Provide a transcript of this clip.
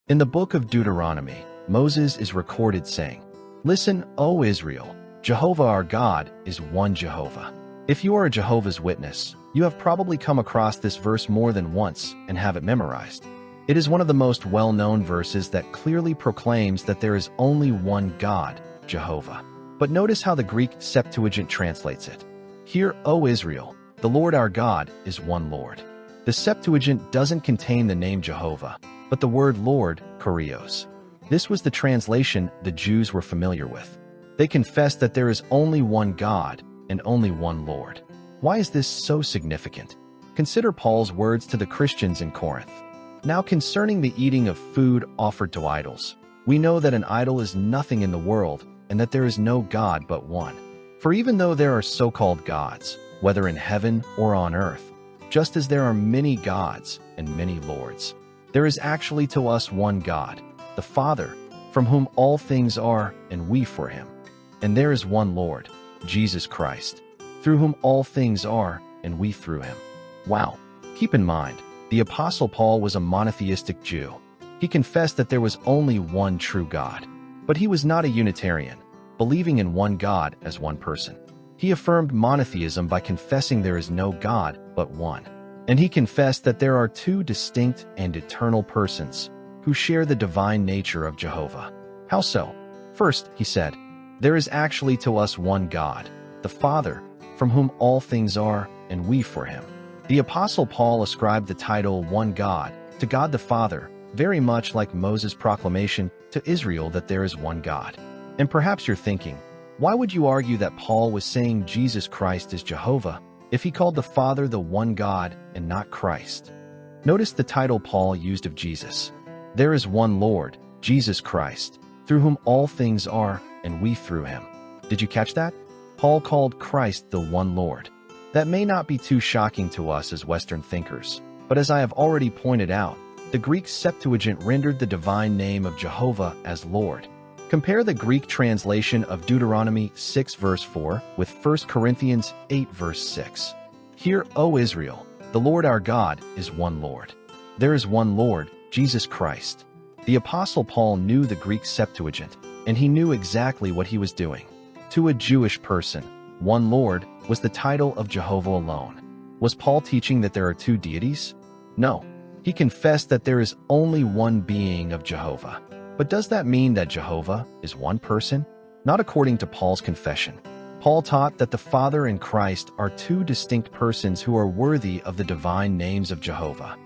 In the book of Deuteronomy, Moses is recorded saying, "Listen, O Israel, Jehovah our God is one Jehovah." If you are a Jehovah's Witness, you have probably come across this verse more than once and have it memorized. It is one of the most well-known verses that clearly proclaims that there is only one God, Jehovah. But notice how the Greek Septuagint translates it. "Hear, O Israel, the Lord our God is one Lord." The Septuagint doesn't contain the name Jehovah, but the word Lord, Kurios. This was the translation the Jews were familiar with. They confessed that there is only one God and only one Lord. Why is this so significant? Consider Paul's words to the Christians in Corinth. "Now concerning the eating of food offered to idols, we know that an idol is nothing in the world, and that there is no God but one. For even though there are so-called gods, whether in heaven or on earth, just as there are many gods and many lords, there is actually to us one God, the Father, from whom all things are, and we for him. And there is one Lord, Jesus Christ, through whom all things are, and we through him." Wow. Keep in mind, the Apostle Paul was a monotheistic Jew. He confessed that there was only one true God. But he was not a Unitarian, believing in one God as one person. He affirmed monotheism by confessing there is no God but one. And he confessed that there are two distinct and eternal persons who share the divine nature of Jehovah. How so? First, he said, "There is actually to us one God, the Father, from whom all things are, and we for him." The Apostle Paul ascribed the title one God to God the Father, very much like Moses' proclamation to Israel that there is one God. And perhaps you're thinking, why would you argue that Paul was saying Jesus Christ is Jehovah if he called the Father the one God and not Christ? Notice the title Paul used of Jesus. "There is one Lord, Jesus Christ, through whom all things are, and we through him." Did you catch that? Paul called Christ the one Lord. That may not be too shocking to us as Western thinkers, but as I have already pointed out, the Greek Septuagint rendered the divine name of Jehovah as Lord. Compare the Greek translation of Deuteronomy 6 verse 4 with 1 Corinthians 8 verse 6. "Hear, O Israel, the Lord our God is one Lord. There is one Lord, Jesus Christ." The Apostle Paul knew the Greek Septuagint, and he knew exactly what he was doing. To a Jewish person, one Lord was the title of Jehovah alone. Was Paul teaching that there are two deities? No. He confessed that there is only one being of Jehovah. But does that mean that Jehovah is one person? Not according to Paul's confession. Paul taught that the Father and Christ are two distinct persons who are worthy of the divine names of Jehovah.